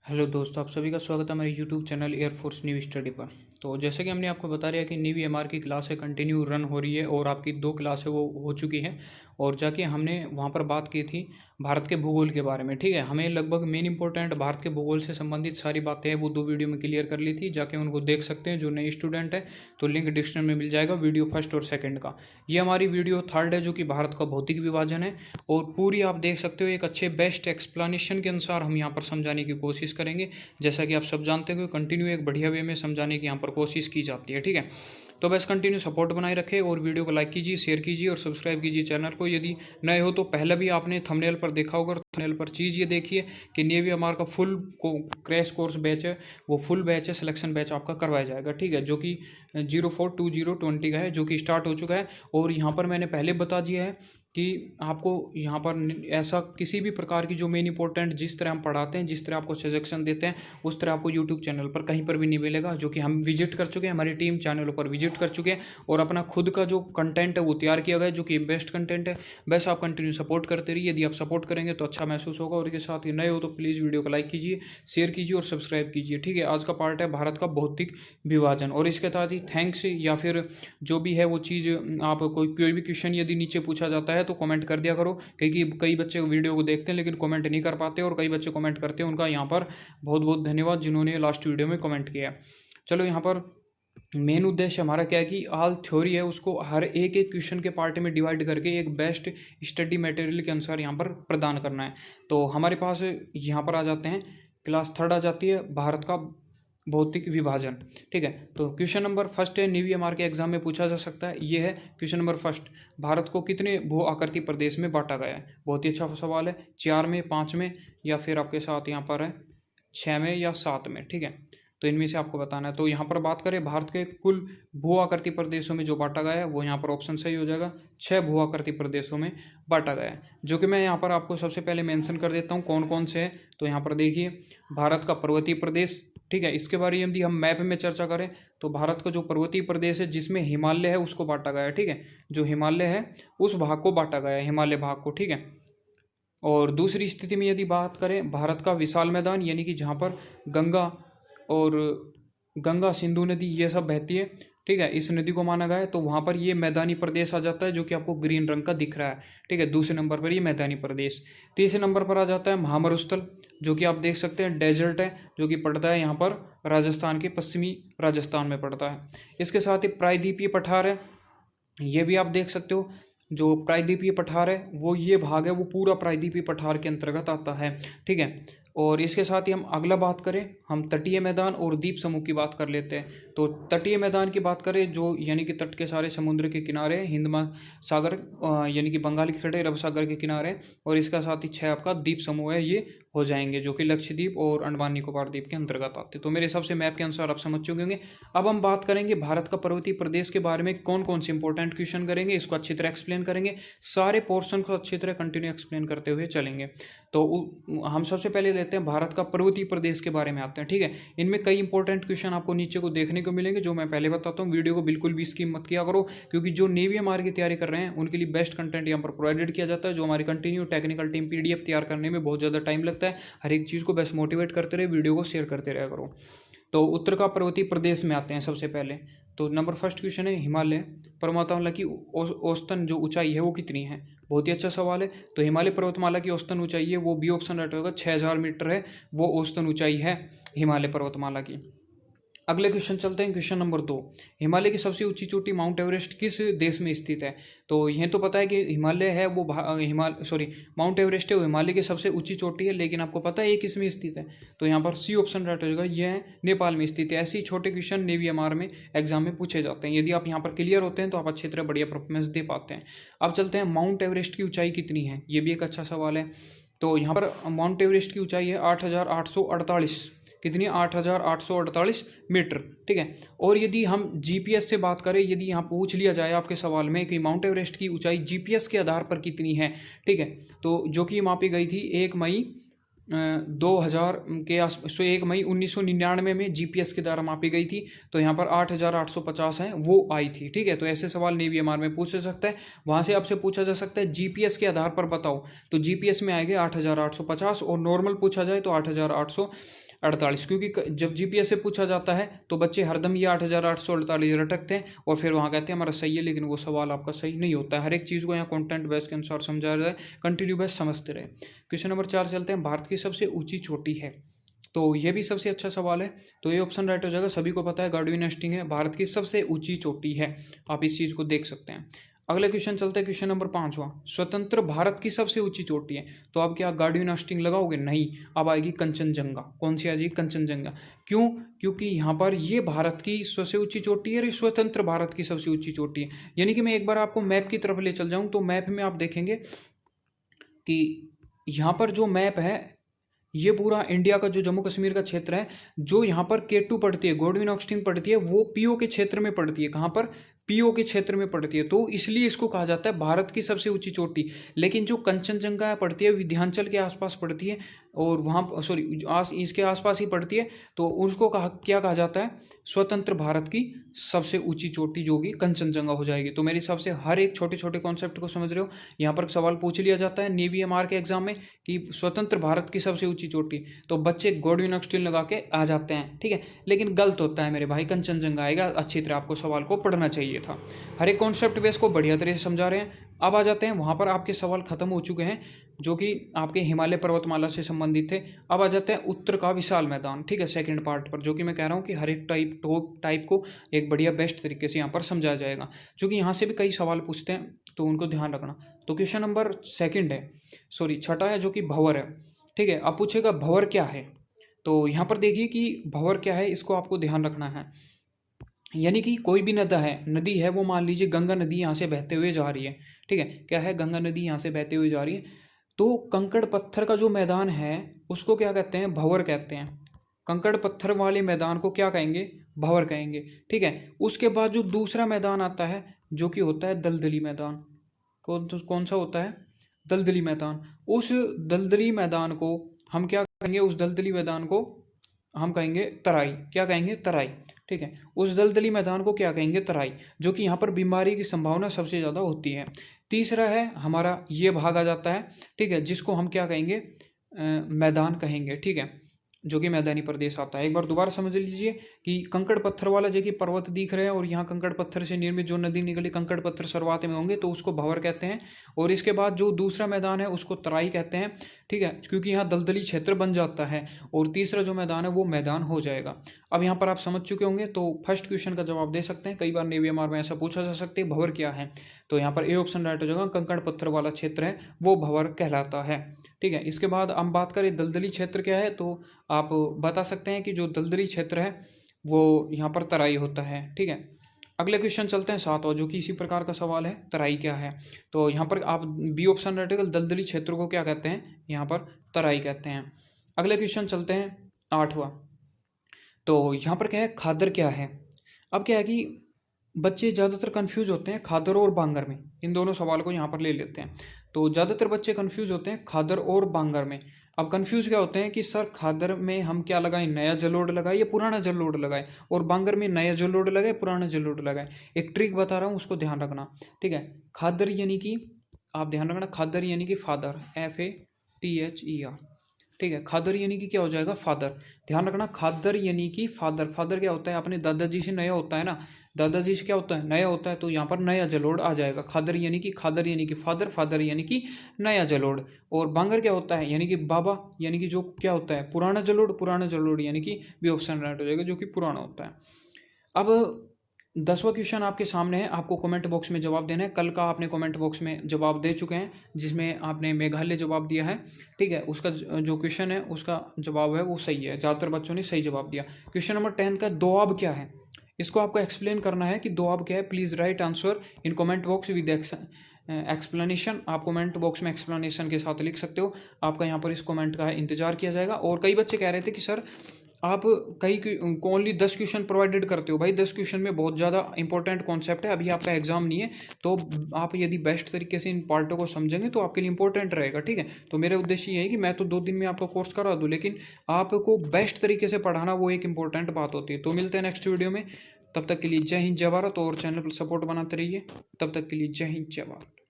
Hello दोस्तों, आप सभी का स्वागत है हमारे YouTube channel air force new study पर। तो जैसे कि हमने आपको बता रहा है कि नेवी एमआर की क्लासें कंटिन्यू रन हो रही है और आपकी 2 क्लासें वो हो चुकी हैं। और जाके हमने वहाँ पर बात की थी भारत के भूगोल के बारे में। ठीक है, हमें लगभग मेन इंपॉर्टेंट भारत के भूगोल से संबंधित सारी बातें हैं वो 2 वीडियो में क्लियर कर ली थी। जाके उनको देख सकते हैं जो नए स्टूडेंट है, तो लिंक डिस्क्रिप्शन में मिल जाएगा वीडियो फर्स्ट और सेकेंड का। ये हमारी वीडियो थर्ड है जो कि भारत का भौतिक विभाजन है। और पूरी आप देख सकते हो एक अच्छे बेस्ट एक्सप्लेनेशन के अनुसार हम यहाँ पर समझाने की कोशिश करेंगे। जैसा कि आप सब जानते हो कंटिन्यू एक बढ़िया वे में समझाने की यहाँ पर कोशिश की जाती है। ठीक है, तो बस कंटिन्यू सपोर्ट बनाए रखें और वीडियो को लाइक कीजिए, शेयर कीजिए और सब्सक्राइब कीजिए चैनल को। यदि नए हो तो पहले भी आपने थंबनेल पर देखा होगा, थंबनेल पर चीज़ ये देखिए कि नेवी एमआर का फुल क्रैश कोर्स बैच है, वो फुल बैच है, सिलेक्शन बैच आपका करवाया जाएगा। ठीक है, जो कि 04/20/20 का है, जो कि स्टार्ट हो चुका है। और यहाँ पर मैंने पहले बता दिया है कि आपको यहाँ पर ऐसा किसी भी प्रकार की जो मेन इंपॉर्टेंट जिस तरह हम पढ़ाते हैं, जिस तरह आपको सजेशन देते हैं, उस तरह आपको यूट्यूब चैनल पर कहीं पर भी नहीं मिलेगा। जो कि हम विजिट कर चुके हैं, हमारी टीम चैनलों पर विजिट कर चुके हैं और अपना खुद का जो कंटेंट है वो तैयार किया गया है, जो कि बेस्ट कंटेंट है। बस आप कंटिन्यू सपोर्ट करते रहिए। यदि आप सपोर्ट करेंगे तो अच्छा महसूस होगा। और इसके साथ ही नए हो तो प्लीज़ वीडियो को लाइक कीजिए, शेयर कीजिए और सब्सक्राइब कीजिए। ठीक है, आज का पार्ट है भारत का भौतिक विभाजन। और इसके साथ ही थैंक्स या फिर जो भी है वो चीज़, आप कोई भी क्वेश्चन यदि नीचे पूछा जाता है तो कमेंट कर दिया करो, क्योंकि कई बच्चे वीडियो को देखते हैं लेकिन कमेंट नहीं कर पाते और कई बच्चे कमेंट करते हैं। उनका यहाँ पर बहुत बहुत धन्यवाद जिन्होंने लास्ट वीडियो में कमेंट किया। चलो, यहाँ पर मेन उद्देश्य हमारा क्या है कि ऑल थ्योरी है उसको हर एक एक क्वेश्चन के पार्ट में डिवाइड करके एक बेस्ट स्टडी मटेरियल के अनुसार यहाँ पर प्रदान करना है। तो हमारे पास यहाँ पर आ जाते हैं, क्लास थर्ड आ जाती है भारत का भौतिक विभाजन। ठीक है, तो क्वेश्चन नंबर फर्स्ट है, नेवी एमआर के एग्जाम में पूछा जा सकता है। ये है क्वेश्चन नंबर फर्स्ट, भारत को कितने भू आकृति प्रदेश में बांटा गया है? बहुत ही अच्छा सवाल है। 4 में, 5 में, या फिर आपके साथ यहाँ पर है 6 में या 7 में। ठीक है, तो इनमें से आपको बताना है। तो यहाँ पर बात करें भारत के कुल भू आकृति प्रदेशों में जो बांटा गया है, वो यहाँ पर ऑप्शन सही हो जाएगा, 6 भू आकृति प्रदेशों में बांटा गया है। जो कि मैं यहाँ पर आपको सबसे पहले मेंशन कर देता हूँ कौन कौन से हैं। तो यहाँ पर देखिए, भारत का पर्वतीय प्रदेश। ठीक है, इसके बारे में यदि हम मैप में चर्चा करें तो भारत का जो पर्वतीय प्रदेश है जिसमें हिमालय है उसको बांटा गया है। ठीक है, जो हिमालय है उस भाग को बांटा गया है, हिमालय भाग को। ठीक है, और दूसरी स्थिति में यदि बात करें भारत का विशाल मैदान, यानी कि जहाँ पर गंगा और गंगा सिंधु नदी ये सब बहती है। ठीक है, इस नदी को माना गया है, तो वहाँ पर ये मैदानी प्रदेश आ जाता है जो कि आपको ग्रीन रंग का दिख रहा है। ठीक है, दूसरे नंबर पर ये मैदानी प्रदेश। तीसरे नंबर पर आ जाता है महामरुस्थल, जो कि आप देख सकते हैं डेजर्ट है, जो कि पड़ता है यहाँ पर राजस्थान के पश्चिमी राजस्थान में पड़ता है। इसके साथ ही प्रायद्वीपीय पठार है, ये भी आप देख सकते हो। जो प्रायद्वीपीय पठार है वो ये भाग है, वो पूरा प्रायद्वीपीय पठार के अंतर्गत आता है। ठीक है, और इसके साथ ही हम अगला बात करें, हम तटीय मैदान और द्वीप समूह की बात कर लेते हैं। तो तटीय मैदान की बात करें, जो यानी कि तट के सारे समुद्र के किनारे, हिंद महासागर यानी कि बंगाल की खाड़ी, अरब सागर के किनारे, और इसका साथ ही 6 आपका द्वीप समूह है, ये हो जाएंगे, जो कि लक्षद्वीप और अंडमान निकोबार द्वीप के अंतर्गत आते हैं। तो मेरे हिसाब से मैप के अनुसार आप समझ चुके होंगे। अब हम बात करेंगे भारत का पर्वतीय प्रदेश के बारे में, कौन कौन से इंपॉर्टेंट क्वेश्चन करेंगे, इसको अच्छी तरह एक्सप्लेन करेंगे, सारे पोर्शन को अच्छी तरह कंटिन्यू एक्सप्लेन करते हुए चलेंगे। तो हम सबसे पहले लेते हैं भारत का पर्वतीय प्रदेश के बारे में आते हैं। ठीक है, इनमें कई इंपॉर्टेंट क्वेश्चन आपको नीचे को देखने को मिलेंगे, जो मैं पहले बताता हूँ। वीडियो को बिल्कुल भी स्किप मत किया करो, क्योंकि जो नेवी एमआर की तैयारी कर रहे हैं उनके लिए बेस्ट कंटेंट यहाँ पर प्रोवाइडेड किया जाता है। जो हमारी कंटिन्यू टेक्निकल टीम पीडीएफ तैयार करने में बहुत ज़्यादा टाइम लगता है। हर एक चीज़ को बस मोटिवेट करते रहे, वीडियो को शेयर करते रहा करो। तो उत्तर का पर्वतीय प्रदेश में आते हैं सबसे पहले। तो नंबर फर्स्ट क्वेश्चन है, हिमालय पर्वतमाला की औसतन जो ऊंचाई है वो कितनी है? बहुत ही अच्छा सवाल है। तो हिमालय पर्वतमाला की औसतन ऊंचाई है, वो बी ऑप्शन राइट होगा, 6000 मीटर है, वो औसतन ऊंचाई है हिमालय पर्वतमाला की। अगले क्वेश्चन चलते हैं, क्वेश्चन नंबर 2, हिमालय की सबसे ऊंची चोटी माउंट एवरेस्ट किस देश में स्थित है? तो यह तो पता है कि हिमालय है वो माउंट एवरेस्ट है वो हिमालय की सबसे ऊंची चोटी है, लेकिन आपको पता है ये किस में स्थित है? तो यहाँ पर सी ऑप्शन राइट हो जाएगा, यह है नेपाल में स्थित है। ऐसे ही छोटे क्वेश्चन नेवी एमआर में एग्जाम में पूछे जाते हैं। यदि आप यहाँ पर क्लियर होते हैं तो आप अच्छी तरह बढ़िया परफॉर्मेंस दे पाते हैं। अब चलते हैं, माउंट एवरेस्ट की ऊंचाई कितनी है? ये भी एक अच्छा सवाल है। तो यहाँ पर माउंट एवरेस्ट की ऊंचाई है 8848, कितनी? 8848 मीटर। ठीक है, और यदि हम जीपीएस से बात करें, यदि यहाँ पूछ लिया जाए आपके सवाल में कि माउंट एवरेस्ट की ऊंचाई जीपीएस के आधार पर कितनी है, ठीक है, तो जो कि मापी गई थी 1 मई 2000 के आस 1 मई 1999 में जीपीएस के द्वारा मापी गई थी। तो यहाँ पर 8850 है वो आई थी। ठीक है, तो ऐसे सवाल नेवी एमआर में पूछ सकता है। वहाँ से आपसे पूछा जा सकता है जीपीएस के आधार पर बताओ, तो जीपीएस में आएंगे 8850, और नॉर्मल पूछा जाए तो 8800 48, क्योंकि जब जीपीएस से पूछा जाता है तो बच्चे हरदम ये 8848 रटकते हैं और फिर वहाँ कहते हैं हमारा सही है, लेकिन वो सवाल आपका सही नहीं होता है। हर एक चीज़ को यहाँ कंटेंट बेस के अनुसार समझाया जाए, कंटिन्यू बेस समझते रहे। क्वेश्चन नंबर 4 चलते हैं, भारत की सबसे ऊंची चोटी है, तो ये भी सबसे अच्छा सवाल है, तो ये ऑप्शन राइट हो जाएगा। सभी को पता है गार्डविन नेस्टिंग है भारत की सबसे ऊंची चोटी है, आप इस चीज़ को देख सकते हैं। अगला क्वेश्चन चलता है, क्वेश्चन नंबर 5वां, स्वतंत्र भारत की सबसे ऊंची चोटी है, तो आप क्या गार्डविन नेस्टिंग लगाओगे? नहीं, अब आएगी कंचनजंगा। कौन सी आएगी? कंचनजंगा। क्यों? क्योंकि यहाँ पर ये भारत की सबसे ऊंची चोटी है और ये स्वतंत्र भारत की सबसे ऊंची चोटी है। यानी कि मैं एक बार आपको मैप की तरफ ले चल जाऊँ तो मैप में आप देखेंगे कि यहाँ पर जो मैप है ये पूरा इंडिया का जो जम्मू कश्मीर का क्षेत्र है, जो यहाँ पर K2 पड़ती है, गार्डविन नेस्टिंग पड़ती है, वो पीओ के क्षेत्र में पड़ती है। कहाँ पर? पीओ के क्षेत्र में पड़ती है, तो इसलिए इसको कहा जाता है भारत की सबसे ऊंची चोटी। लेकिन जो कंचनजंगा पड़ती है विंध्याचल के आसपास पड़ती है और वहाँ इसके आसपास ही पड़ती है, तो उसको क्या कहा जाता है? स्वतंत्र भारत की सबसे ऊंची चोटी जो कि कंचनजंगा हो जाएगी। तो मेरे हिसाब से हर एक छोटे छोटे कॉन्सेप्ट को समझ रहे हो। यहाँ पर सवाल पूछ लिया जाता है नेवी एमआर के एग्जाम में कि स्वतंत्र भारत की सबसे ऊंची चोटी, तो बच्चे गार्डविन नेस्टिंग लगा के आ जाते हैं, ठीक है, लेकिन गलत होता है मेरे भाई, कंचनजंगा आएगा। अच्छी तरह आपको सवाल को पढ़ना चाहिए था। हर एक कॉन्सेप्ट बेस को बढ़िया तरह से समझा रहे हैं। अब आ जाते हैं वहाँ पर आपके सवाल खत्म हो चुके हैं जो कि आपके हिमालय पर्वतमाला से संबंधित थे। अब आ जाते हैं उत्तर का विशाल मैदान, ठीक है, सेकंड पार्ट पर, जो कि मैं कह रहा हूँ कि हर एक टाइप को एक बढ़िया बेस्ट तरीके से यहाँ पर समझाया जाएगा, क्योंकि यहाँ से भी कई सवाल पूछते हैं, तो उनको ध्यान रखना। तो क्वेश्चन नंबर छठा है जो कि भंवर है, ठीक है। अब पूछेगा भंवर क्या है, तो यहाँ पर देखिए कि भंवर क्या है, इसको आपको ध्यान रखना है। यानी कि कोई भी नदी है वो मान लीजिए गंगा नदी यहाँ से बहते हुए जा रही है, ठीक है, क्या है? गंगा नदी यहाँ से बहते हुए जा रही है, तो कंकड़ पत्थर का जो मैदान है उसको क्या कहते हैं? भंवर कहते हैं। कंकड़ पत्थर वाले मैदान को क्या कहेंगे? भंवर कहेंगे, ठीक है। उसके बाद जो दूसरा मैदान आता है जो कि होता है दलदली मैदान। कौन सा होता है? दलदली मैदान। उस दलदली मैदान को हम क्या कहेंगे? उस दलदली मैदान को हम कहेंगे तराई। क्या कहेंगे? तराई, ठीक है। उस दलदली मैदान को क्या कहेंगे? तराई, जो कि यहाँ पर बीमारी की संभावना सबसे ज़्यादा होती है। तीसरा है हमारा ये भाग आ जाता है, ठीक है, जिसको हम क्या कहेंगे? मैदान कहेंगे, ठीक है, जो कि मैदानी प्रदेश आता है। एक बार दोबारा समझ लीजिए कि कंकड़ पत्थर वाला जो कि पर्वत दिख रहे हैं और यहाँ कंकड़ पत्थर से निर्मित जो नदी निकली, कंकड़ पत्थर शुरुआत में होंगे तो उसको भंवर कहते हैं, और इसके बाद जो दूसरा मैदान है उसको तराई कहते हैं, ठीक है, क्योंकि यहाँ दलदली क्षेत्र बन जाता है, और तीसरा जो मैदान है वो मैदान हो जाएगा। अब यहाँ पर आप समझ चुके होंगे, तो फर्स्ट क्वेश्चन का जवाब दे सकते हैं। कई बार नेवी एमआर में ऐसा पूछा जा सकता है भंवर क्या है, तो यहाँ पर ए ऑप्शन राइट हो जाएगा। कंकड़ पत्थर वाला क्षेत्र है वो भंवर कहलाता है, ठीक है। इसके बाद हम बात करें दलदली क्षेत्र क्या है, तो आप बता सकते हैं कि जो दलदली क्षेत्र है वो यहाँ पर तराई होता है, ठीक है। अगले क्वेश्चन चलते हैं 7वां, जो कि इसी प्रकार का सवाल है, तराई क्या है, तो यहाँ पर आप बी ऑप्शन राइट है। दलदली क्षेत्र को क्या कहते हैं? यहाँ पर तराई कहते हैं। अगले क्वेश्चन चलते हैं 8वां, तो यहाँ पर क्या है? खादर क्या है। अब क्या है कि बच्चे ज़्यादातर कंफ्यूज होते हैं खादर और बांगर में, इन दोनों सवाल को यहाँ पर ले लेते हैं। तो ज़्यादातर बच्चे कंफ्यूज होते हैं खादर और बांगर में। अब कंफ्यूज क्या होते हैं कि सर खादर में हम क्या लगाएं? नया जलोढ़ लगाए या पुराना जलोढ़ लगाए, और बांगर में नया जलोढ़ लगाए पुराना जलोढ़ लगाए। एक ट्रिक बता रहा हूँ, उसको ध्यान रखना, ठीक है। खादर यानी कि आप ध्यान रखना, खादर यानी कि फादर, FATHER, ठीक है। खादर यानी कि क्या हो जाएगा? फादर। ध्यान रखना, खादर यानी कि फादर। फादर क्या होता है? अपने दादाजी से नया होता है ना, दादाजी से क्या होता है? नया होता है, तो यहाँ पर नया जलोढ़ आ जाएगा। खादर यानी कि फादर, फादर यानी कि नया जलोढ़। और बांगर क्या होता है? यानी कि बाबा, यानी कि जो क्या होता है? पुराना जलोढ़ यानी कि बी ऑप्शन राइट हो जाएगा, जो कि पुराना होता है। अब 10वां क्वेश्चन आपके सामने है, आपको कमेंट बॉक्स में जवाब देना है। कल का आपने कमेंट बॉक्स में जवाब दे चुके हैं, जिसमें आपने मेघालय जवाब दिया है, ठीक है। उसका जो क्वेश्चन है उसका जवाब है वो सही है, ज़्यादातर बच्चों ने सही जवाब दिया। क्वेश्चन नंबर 10 का दोआब क्या है, इसको आपको एक्सप्लेन करना है कि दोआब क्या है। Please write answer in comment box with explanation. आप कमेंट बॉक्स में एक्सप्लेनेशन के साथ लिख सकते हो, आपका यहाँ पर इस कमेंट का इंतजार किया जाएगा। और कई बच्चे कह रहे थे कि सर आप ओनली 10 क्वेश्चन प्रोवाइडेड करते हो। भाई 10 क्वेश्चन में बहुत ज़्यादा इंपॉर्टेंट कॉन्सेप्ट है, अभी आपका एग्जाम नहीं है, तो आप यदि बेस्ट तरीके से इन पार्टों को समझेंगे तो आपके लिए इंपॉर्टेंट रहेगा, ठीक है। तो मेरा उद्देश्य ये है कि मैं तो 2 दिन में आपका कोर्स करा दूँ, लेकिन आपको बेस्ट तरीके से पढ़ाना वो एक इंपॉर्टेंट बात होती है। तो मिलते हैं नेक्स्ट वीडियो में, तब तक के लिए जय हिंद जय भारत, और चैनल पर सपोर्ट बनाते रहिए। तब तक के लिए जय हिंद जय भारत।